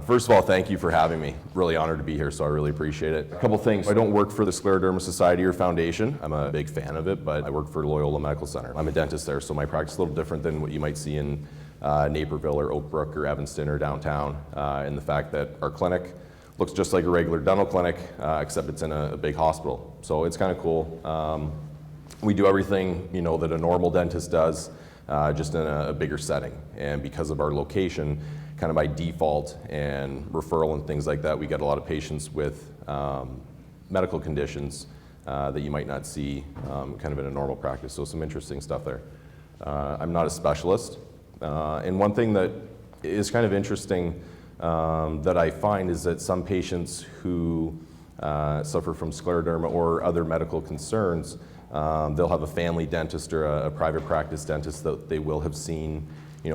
First of all, thank you for having me. Really honored to be here, so I really appreciate it. A couple things. I don't work for the Scleroderma Society or Foundation. I'm a big fan of it, but I work for Loyola Medical Center. I'm a dentist there, so my practice is a little different than what you might see in Naperville or Oak Brook or Evanston or downtown, and the fact that our clinic looks just like a regular dental clinic, except it's in a big hospital. So it's kind of cool. We do everything that a normal dentist does, just in a bigger setting. And because of our location, kind of by default and referral and things like that, we get a lot of patients with medical conditions that you might not see kind of in a normal practice. So some interesting stuff there. I'm not a specialist. And one thing that is kind of interesting that I find is that some patients who suffer from scleroderma or other medical concerns, they'll have a family dentist or a private practice dentist that they will have seen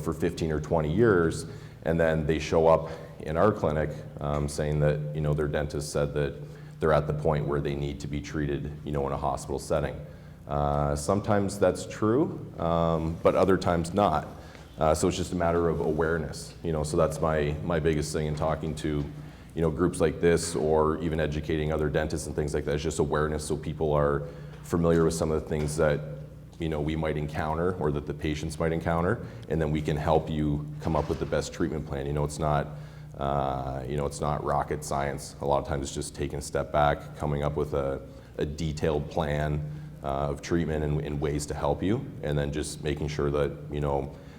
for 15 or 20 years, and then they show up in our clinic saying that their dentist said that they're at the point where they need to be treated in a hospital setting. Sometimes that's true, but other times not. So it's just a matter of awareness, so that's my biggest thing in talking to groups like this, or even educating other dentists and things like that. It's just awareness, so people are familiar with some of the things that we might encounter or that the patients might encounter, and then we can help you come up with the best treatment plan. It's not it's not rocket science. A lot of times it's just taking a step back, coming up with a detailed plan of treatment and ways to help you, and then just making sure that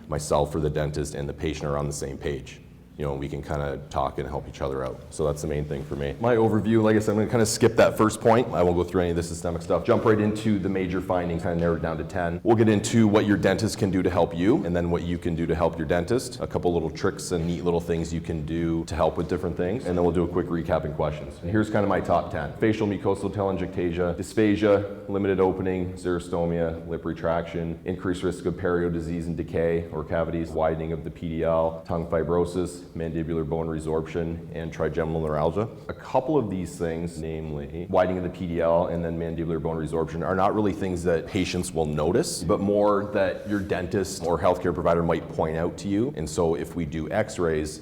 myself or the dentist and the patient are on the same page. We can kind of talk and help each other out. So that's the main thing for me. My overview, like I said, I'm going to kind of skip that first point. I won't go through any of the systemic stuff. Jump right into the major findings, kind of narrowed down to 10. We'll get into what your dentist can do to help you, and then what you can do to help your dentist. A couple little tricks and neat little things you can do to help with different things. And then we'll do a quick recap and questions. And here's kind of my top 10. Facial mucosal telangiectasia, dysphasia, limited opening, xerostomia, lip retraction, increased risk of perio disease and decay or cavities, widening of the PDL, tongue fibrosis, mandibular bone resorption, and trigeminal neuralgia. A couple of these things, namely widening of the PDL and then mandibular bone resorption, are not really things that patients will notice, but more that your dentist or healthcare provider might point out to you. And so if we do x-rays,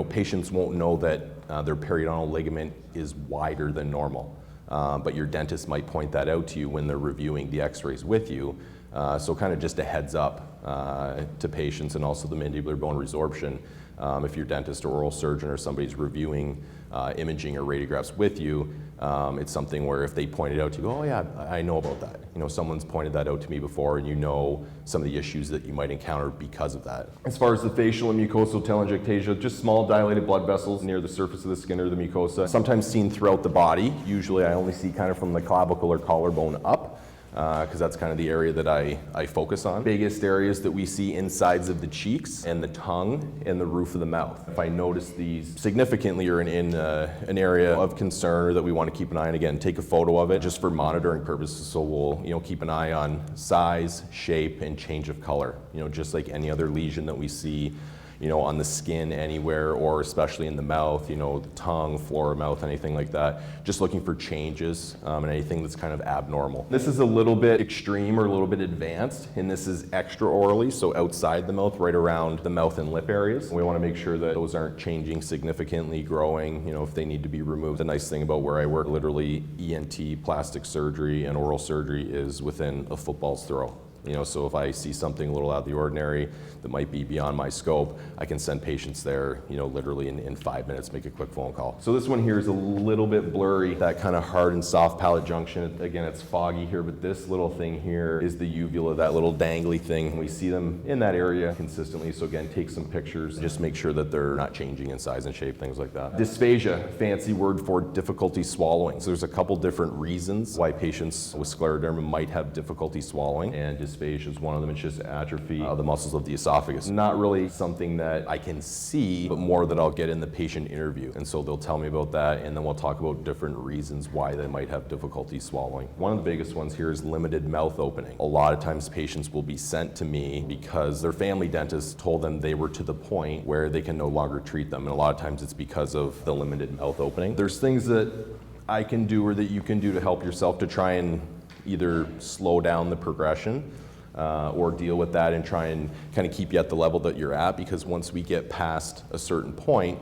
patients won't know that their periodontal ligament is wider than normal. But your dentist might point that out to you when they're reviewing the x-rays with you. So kind of just a heads up to patients, and also the mandibular bone resorption. If your dentist or oral surgeon or somebody's reviewing imaging or radiographs with you, it's something where if they point it out to you, oh yeah, I know about that. Someone's pointed that out to me before, and some of the issues that you might encounter because of that. As far as the facial and mucosal telangiectasia, just small dilated blood vessels near the surface of the skin or the mucosa, sometimes seen throughout the body. Usually I only see kind of from the clavicle or collarbone up, because that's kind of the area that I focus on. Biggest areas that we see insides of the cheeks and the tongue and the roof of the mouth. If I notice these significantly or in an area of concern or that we want to keep an eye on, again, take a photo of it just for monitoring purposes. So we'll keep an eye on size, shape, and change of color. Just like any other lesion that we see on the skin anywhere, or especially in the mouth, the tongue, floor of mouth, anything like that. Just looking for changes and anything that's kind of abnormal. This is a little bit extreme or a little bit advanced, and this is extraorally, so outside the mouth, right around the mouth and lip areas. We want to make sure that those aren't changing significantly, growing, if they need to be removed. The nice thing about where I work, literally ENT, plastic surgery, and oral surgery is within a football's throw. So if I see something a little out of the ordinary that might be beyond my scope, I can send patients there, literally in 5 minutes, make a quick phone call. So this one here is a little bit blurry, that kind of hard and soft palate junction. Again, it's foggy here, but this little thing here is the uvula, that little dangly thing. We see them in that area consistently. So again, take some pictures, just make sure that they're not changing in size and shape, things like that. Dysphasia, fancy word for difficulty swallowing. So there's a couple different reasons why patients with scleroderma might have difficulty swallowing, and dysphagia is one of them. It's just atrophy of the muscles of the esophagus. Not really something that I can see, but more that I'll get in the patient interview. And so they'll tell me about that, and then we'll talk about different reasons why they might have difficulty swallowing. One of the biggest ones here is limited mouth opening. A lot of times patients will be sent to me because their family dentist told them they were to the point where they can no longer treat them. And a lot of times it's because of the limited mouth opening. There's things that I can do or that you can do to help yourself to try and either slow down the progression or deal with that and try and kind of keep you at the level that you're at, because once we get past a certain point,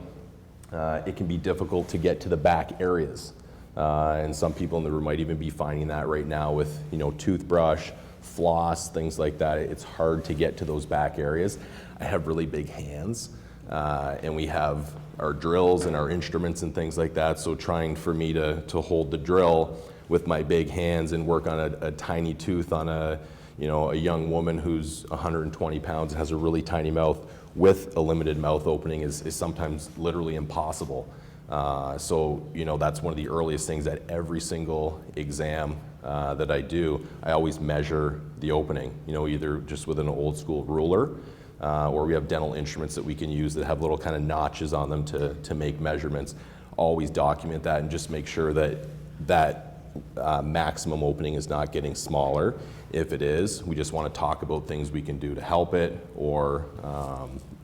it can be difficult to get to the back areas. And some people in the room might even be finding that right now with, toothbrush, floss, things like that. It's hard to get to those back areas. I have really big hands, and we have our drills and our instruments and things like that. So trying for me to hold the drill with my big hands and work on a tiny tooth on a young woman who's 120 pounds and has a really tiny mouth with a limited mouth opening is sometimes literally impossible. So that's one of the earliest things at every single exam that I do. I always measure the opening, either just with an old school ruler, or we have dental instruments that we can use that have little kind of notches on them to make measurements. Always document that and just make sure that maximum opening is not getting smaller. If it is, we just want to talk about things we can do to help it, or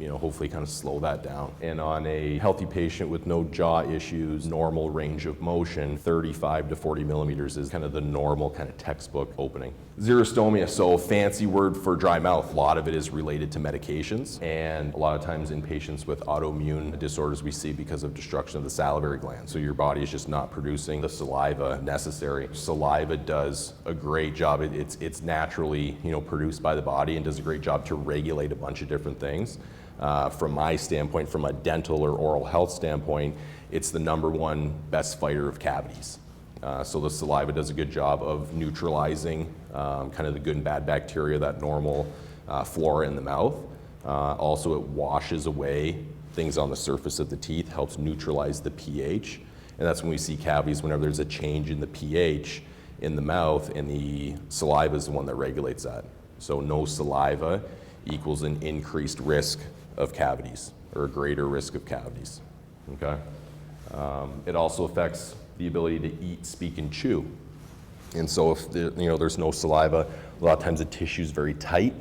hopefully kind of slow that down. And on a healthy patient with no jaw issues, normal range of motion, 35 to 40 millimeters is kind of the normal kind of textbook opening. Xerostomia, so fancy word for dry mouth. A lot of it is related to medications, and a lot of times in patients with autoimmune disorders we see because of destruction of the salivary gland. So your body is just not producing the saliva necessary. Saliva does a great job. It's naturally produced by the body and does a great job to regulate a bunch of different things. From my standpoint, from a dental or oral health standpoint, it's the #1 best fighter of cavities. So the saliva does a good job of neutralizing kind of the good and bad bacteria, that normal flora in the mouth. Also, it washes away things on the surface of the teeth, helps neutralize the pH. And that's when we see cavities, whenever there's a change in the pH in the mouth, and the saliva is the one that regulates that. So no saliva equals an increased risk of cavities, or a greater risk of cavities, okay? It also affects the ability to eat, speak, and chew. And so if there's no saliva, a lot of times the tissue is very tight,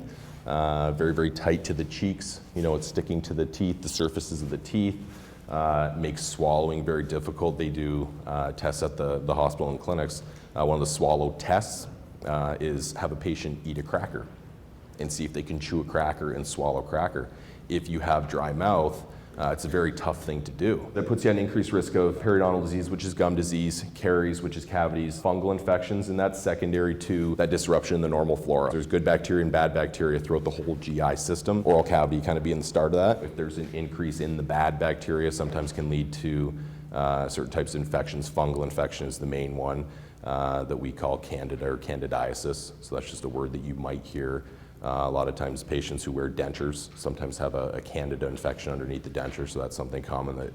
very, very tight to the cheeks. It's sticking to the teeth, the surfaces of the teeth. Makes swallowing very difficult. They do tests at the hospital and clinics. One of the swallow tests is have a patient eat a cracker and see if they can chew a cracker and swallow a cracker. If you have dry mouth, it's a very tough thing to do. That puts you at an increased risk of periodontal disease, which is gum disease, caries, which is cavities, fungal infections, and that's secondary to that disruption in the normal flora. There's good bacteria and bad bacteria throughout the whole GI system. Oral cavity kind of being the start of that. If there's an increase in the bad bacteria, sometimes can lead to certain types of infections. Fungal infection is the main one that we call candida or candidiasis. So that's just a word that you might hear. A lot of times patients who wear dentures sometimes have a candida infection underneath the denture, so that's something common that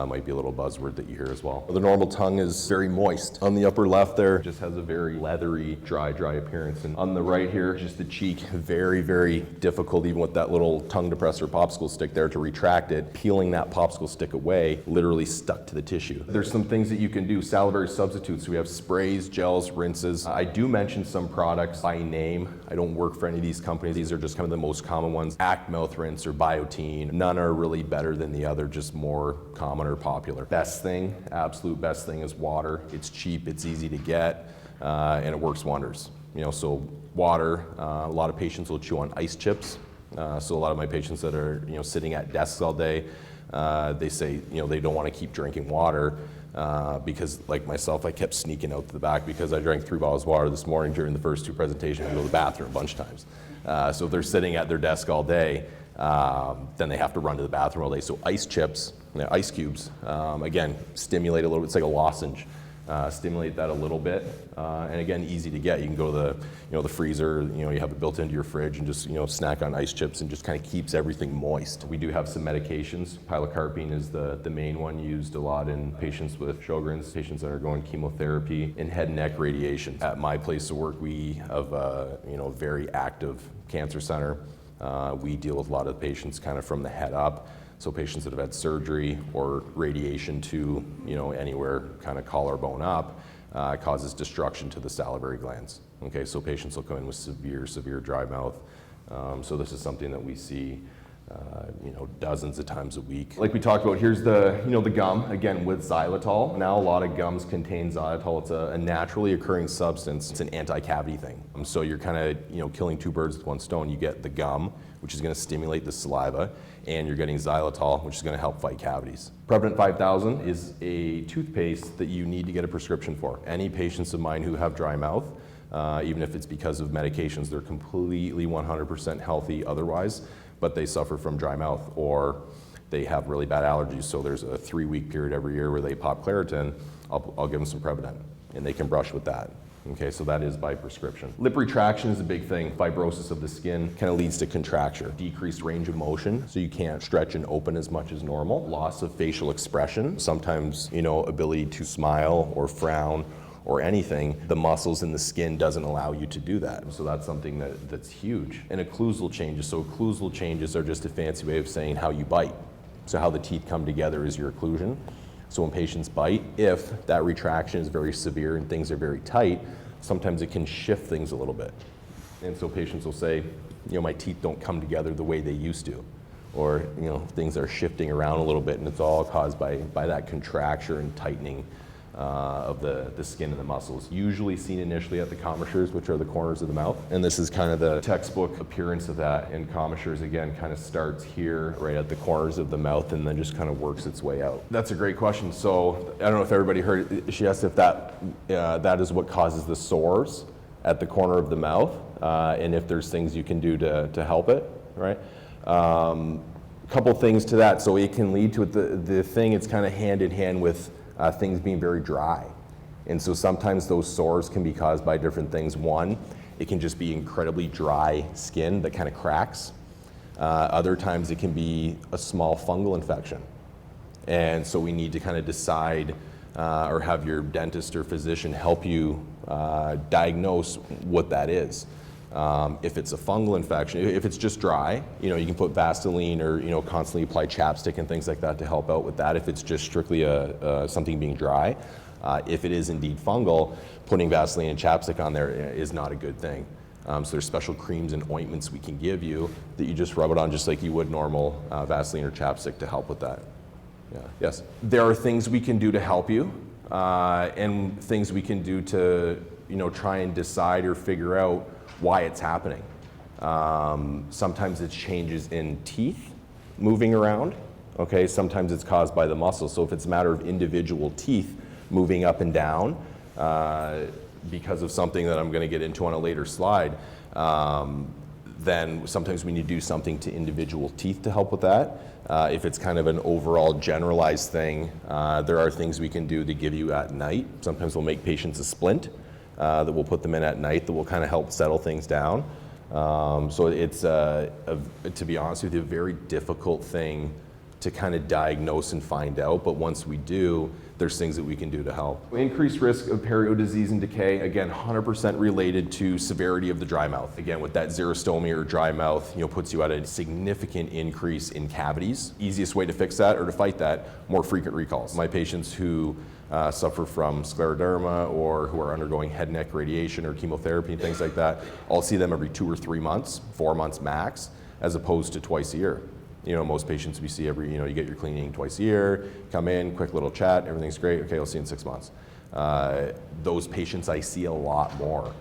might be a little buzzword that you hear as well. The normal tongue is very moist. On the upper left there, just has a very leathery, dry appearance. And on the right here, just the cheek, very, very difficult, even with that little tongue depressor popsicle stick there to retract it. Peeling that popsicle stick away literally stuck to the tissue. There's some things that you can do, salivary substitutes. We have sprays, gels, rinses. I do mention some products by name. I don't work for any of these companies. These are just kind of the most common ones. Act mouth rinse or Biotine. None are really better than the other, just more common or popular. Best thing, absolute best thing is water. It's cheap, it's easy to get, and it works wonders. So water, a lot of patients will chew on ice chips. So a lot of my patients that are sitting at desks all day, they say they don't want to keep drinking water because, like myself, I kept sneaking out to the back because I drank 3 bottles of water this morning during the first 2 presentations. I go to the bathroom a bunch of times. So if they're sitting at their desk all day, then they have to run to the bathroom all day. So ice chips, ice cubes, again, stimulate a little bit. It's like a lozenge. Stimulate that a little bit, and again, easy to get. You can go to the freezer. You have it built into your fridge, and just snack on ice chips, and just kind of keeps everything moist. We do have some medications. Pilocarpine is the main one used a lot in patients with Sjogren's, patients that are going chemotherapy, and head and neck radiation. At my place of work, we have a very active cancer center. We deal with a lot of patients kind of from the head up. So patients that have had surgery or radiation to, anywhere kind of collarbone up, causes destruction to the salivary glands. Okay, so patients will come in with severe dry mouth. So this is something that we see dozens of times a week. Like we talked about, here's the gum, again with xylitol. Now a lot of gums contain xylitol. It's a naturally occurring substance. It's an anti-cavity thing. So you're kind of, killing two birds with one stone. You get the gum, which is going to stimulate the saliva, and you're getting xylitol, which is going to help fight cavities. Prevent 5000 is a toothpaste that you need to get a prescription for. Any patients of mine who have dry mouth, even if it's because of medications, they're completely 100% healthy otherwise, but they suffer from dry mouth or they have really bad allergies. So there's a 3-week period every year where they pop Claritin. I'll give them some Prevident and they can brush with that. Okay, so that is by prescription. Lip retraction is a big thing. Fibrosis of the skin kind of leads to contracture. Decreased range of motion, so you can't stretch and open as much as normal. Loss of facial expression, sometimes, ability to smile or frown or anything, the muscles in the skin doesn't allow you to do that. So that's something that's huge. And occlusal changes. So occlusal changes are just a fancy way of saying how you bite. So how the teeth come together is your occlusion. So when patients bite, if that retraction is very severe and things are very tight, sometimes it can shift things a little bit. And so patients will say, my teeth don't come together the way they used to. Or, things are shifting around a little bit, and it's all caused by that contracture and tightening of the skin and the muscles, usually seen initially at the commissures, which are the corners of the mouth. And this is kind of the textbook appearance of that. And commissures, again, kind of starts here, right at the corners of the mouth, and then just kind of works its way out. That's a great question. So I don't know if everybody heard it. She asked if that is what causes the sores at the corner of the mouth, and if there's things you can do to help it, right? Couple things to that. So it can lead to the thing, it's kind of hand in hand with things being very dry. And so sometimes those sores can be caused by different things. One, it can just be incredibly dry skin that kind of cracks. Other times it can be a small fungal infection. And so we need to kind of decide or have your dentist or physician help you diagnose what that is. If it's a fungal infection, if it's just dry, you can put Vaseline or constantly apply chapstick and things like that to help out with that. If it's just strictly something being dry, if it is indeed fungal, putting Vaseline and chapstick on there is not a good thing. So there's special creams and ointments we can give you that you just rub it on just like you would normal Vaseline or chapstick to help with that. Yeah. Yes, there are things we can do to help you, and things we can do to try and decide or figure out why it's happening. Sometimes it's changes in teeth moving around. Okay, sometimes it's caused by the muscle. So if it's a matter of individual teeth moving up and down because of something that I'm going to get into on a later slide, then sometimes we need to do something to individual teeth to help with that. If it's kind of an overall generalized thing, there are things we can do to give you at night. Sometimes we'll make patients a splint that we'll put them in at night that will kind of help settle things down. So it's, to be honest with you, a very difficult thing to kind of diagnose and find out, but once we do, there's things that we can do to help. Increased risk of perio disease and decay, again, 100% related to severity of the dry mouth. Again, with that xerostomia or dry mouth, puts you at a significant increase in cavities. Easiest way to fix that or to fight that, more frequent recalls. My patients who suffer from scleroderma or who are undergoing head and neck radiation or chemotherapy and things like that, I'll see them every 2 or 3 months, 4 months max, as opposed to twice a year. Most patients we see every, you get your cleaning twice a year, come in, quick little chat, everything's great, okay, I'll see you in 6 months. Those patients I see a lot more,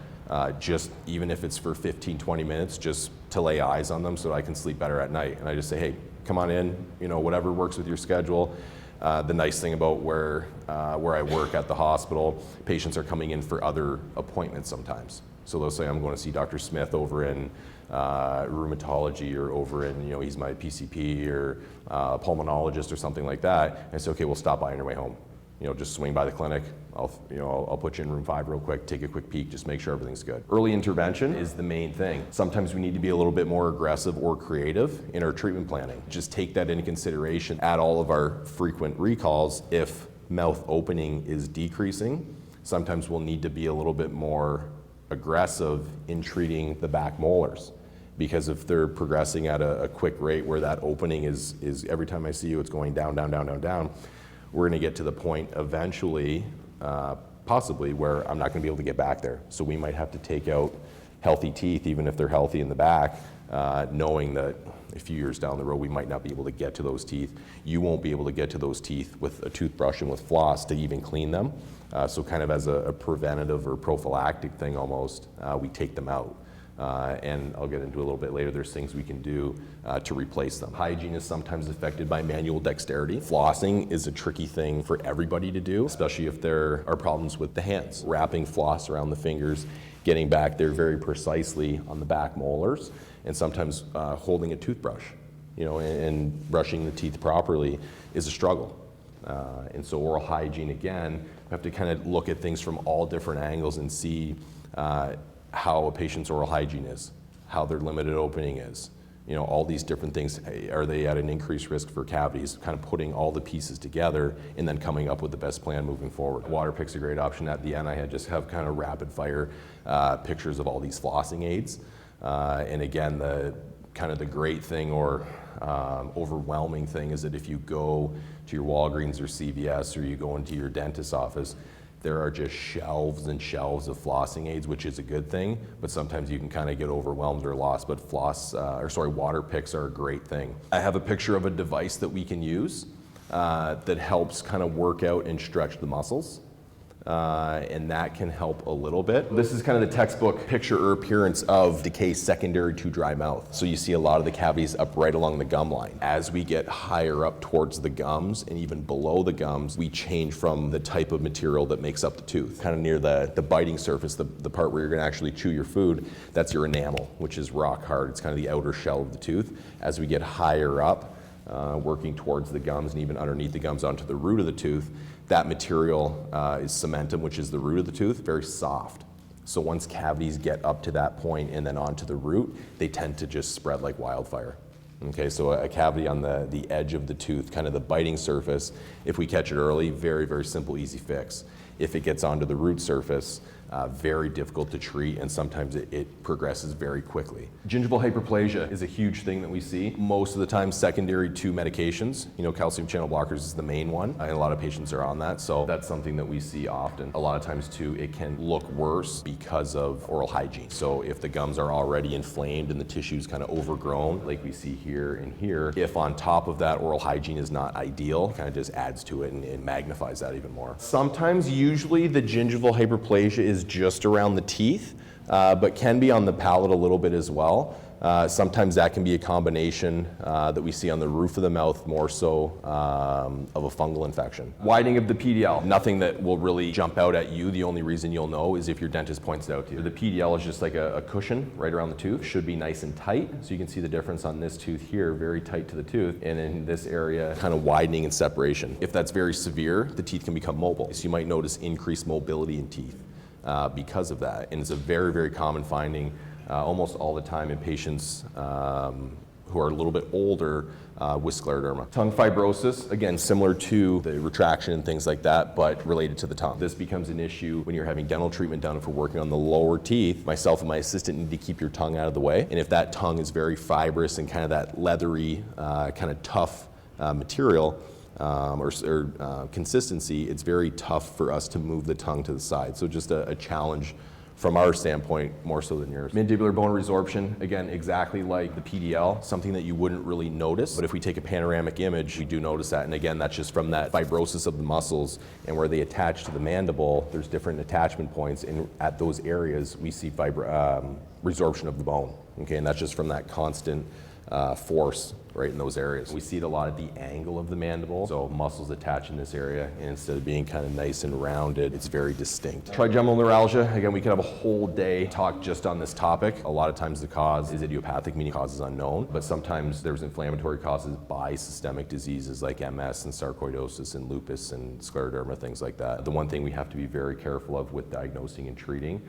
just even if it's for 15, 20 minutes, just to lay eyes on them so that I can sleep better at night. And I just say, hey, come on in, whatever works with your schedule. The nice thing about where I work at the hospital, patients are coming in for other appointments sometimes. So they'll say, I'm going to see Dr. Smith over in rheumatology or over in, he's my PCP or pulmonologist or something like that. And I say, okay, we'll stop by on your way home. Just swing by the clinic. I'll put you in room 5 real quick, take a quick peek, just make sure everything's good. Early intervention is the main thing. Sometimes we need to be a little bit more aggressive or creative in our treatment planning. Just take that into consideration at all of our frequent recalls. If mouth opening is decreasing, sometimes we'll need to be a little bit more aggressive in treating the back molars. Because if they're progressing at a quick rate where that opening is every time I see you, it's going down, down, down, down, down, we're going to get to the point eventually, possibly, where I'm not going to be able to get back there. So we might have to take out healthy teeth, even if they're healthy in the back, knowing that a few years down the road we might not be able to get to those teeth. You won't be able to get to those teeth with a toothbrush and with floss to even clean them. So kind of as a preventative or prophylactic thing almost, we take them out. And I'll get into a little bit later, there's things we can do to replace them. Hygiene is sometimes affected by manual dexterity. Flossing is a tricky thing for everybody to do, especially if there are problems with the hands. Wrapping floss around the fingers, getting back there very precisely on the back molars, and sometimes holding a toothbrush, and brushing the teeth properly is a struggle. And so oral hygiene, again, we have to kind of look at things from all different angles and see how a patient's oral hygiene is, how their limited opening is, all these different things. Are they at an increased risk for cavities? Kind of putting all the pieces together and then coming up with the best plan moving forward. Waterpik's a great option. At the end, I just have kind of rapid fire pictures of all these flossing aids. And again, the great thing or overwhelming thing is that if you go to your Walgreens or CVS or you go into your dentist's office, there are just shelves and shelves of flossing aids, which is a good thing, but sometimes you can kind of get overwhelmed or lost. But Waterpiks are a great thing. I have a picture of a device that we can use that helps kind of work out and stretch the muscles. And that can help a little bit. This is kind of the textbook picture or appearance of decay secondary to dry mouth. So you see a lot of the cavities up right along the gum line. As we get higher up towards the gums and even below the gums, we change from the type of material that makes up the tooth. Kind of near the biting surface, the part where you're gonna actually chew your food, that's your enamel, which is rock hard. It's kind of the outer shell of the tooth. As we get higher up, working towards the gums and even underneath the gums onto the root of the tooth, that material is cementum, which is the root of the tooth, very soft. So once cavities get up to that point and then onto the root, they tend to just spread like wildfire. Okay, so a cavity on the edge of the tooth, kind of the biting surface, if we catch it early, very, very simple, easy fix. If it gets onto the root surface, very difficult to treat, and sometimes it progresses very quickly. Gingival hyperplasia is a huge thing that we see. Most of the time secondary to medications. Calcium channel blockers is the main one, and a lot of patients are on that, so that's something that we see often. A lot of times too, it can look worse because of oral hygiene. So if the gums are already inflamed and the tissue's kind of overgrown, like we see here and here, if on top of that oral hygiene is not ideal, it kind of just adds to it and magnifies that even more. Sometimes, usually, the gingival hyperplasia is just around the teeth, but can be on the palate a little bit as well. Sometimes that can be a combination that we see on the roof of the mouth, more so of a fungal infection. Widening of the PDL, nothing that will really jump out at you. The only reason you'll know is if your dentist points it out to you. The PDL is just like a cushion right around the tooth. Should be nice and tight, so you can see the difference on this tooth here, very tight to the tooth, and in this area, kind of widening and separation. If that's very severe, the teeth can become mobile. So you might notice increased mobility in teeth because of that, and it's a very, very common finding almost all the time in patients who are a little bit older with scleroderma. Tongue fibrosis, again, similar to the retraction and things like that, but related to the tongue. This becomes an issue when you're having dental treatment done. If we're working on the lower teeth, myself and my assistant need to keep your tongue out of the way. And if that tongue is very fibrous and kind of that leathery, kind of tough material, or consistency, it's very tough for us to move the tongue to the side. So just a challenge from our standpoint, more so than yours. Mandibular bone resorption, again, exactly like the PDL, something that you wouldn't really notice, but if we take a panoramic image, we do notice that. And again, that's just from that fibrosis of the muscles, and where they attach to the mandible, there's different attachment points, and at those areas, we see resorption of the bone, okay? And that's just from that constant force right in those areas. We see it a lot at the angle of the mandible, so muscles attach in this area, and instead of being kind of nice and rounded, it's very distinct. Trigeminal neuralgia, again, we could have a whole day talk just on this topic. A lot of times the cause is idiopathic, meaning cause is unknown, but sometimes there's inflammatory causes by systemic diseases like MS and sarcoidosis and lupus and scleroderma, things like that. The one thing we have to be very careful of with diagnosing and treating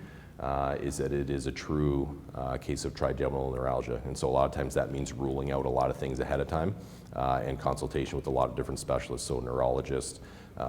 is that it is a true case of trigeminal neuralgia. And so a lot of times that means ruling out a lot of things ahead of time and consultation with a lot of different specialists, so neurologists,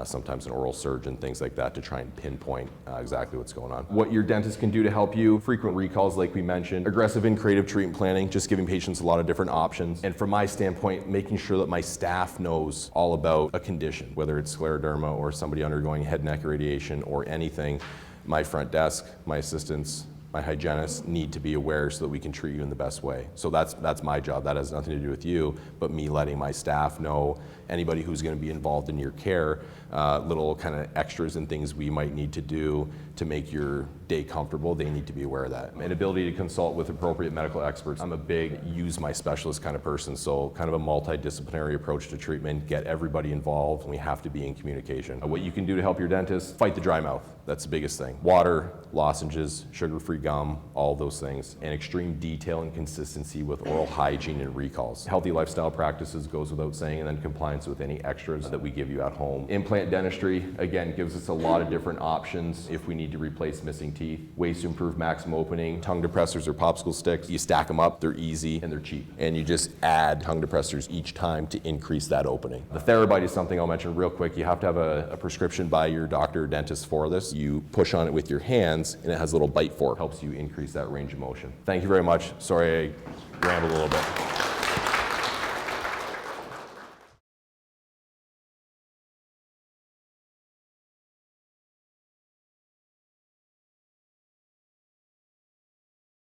sometimes an oral surgeon, things like that, to try and pinpoint exactly what's going on. What your dentist can do to help you: frequent recalls like we mentioned, aggressive and creative treatment planning, just giving patients a lot of different options. And from my standpoint, making sure that my staff knows all about a condition, whether it's scleroderma or somebody undergoing head and neck irradiation or anything. My front desk, my assistants, my hygienists need to be aware so that we can treat you in the best way. So that's my job. That has nothing to do with you, but me letting my staff know, anybody who's going to be involved in your care, little kind of extras and things we might need to do to make your day comfortable, they need to be aware of that. An ability to consult with appropriate medical experts. I'm a big use my specialist kind of person, so kind of a multidisciplinary approach to treatment, get everybody involved, and we have to be in communication. What you can do to help your dentist, fight the dry mouth. That's the biggest thing. Water, lozenges, sugar-free gum, all those things, and extreme detail and consistency with oral hygiene and recalls. Healthy lifestyle practices goes without saying, and then compliance with any extras that we give you at home. Implant dentistry, again, gives us a lot of different options if we need to replace missing teeth. Ways to improve maximum opening, tongue depressors or popsicle sticks. You stack them up, they're easy and they're cheap. And you just add tongue depressors each time to increase that opening. The Therabite is something I'll mention real quick. You have to have a prescription by your doctor or dentist for this. You push on it with your hands and it has a little bite fork. Helps you increase that range of motion. Thank you very much. Sorry I rambled a little bit.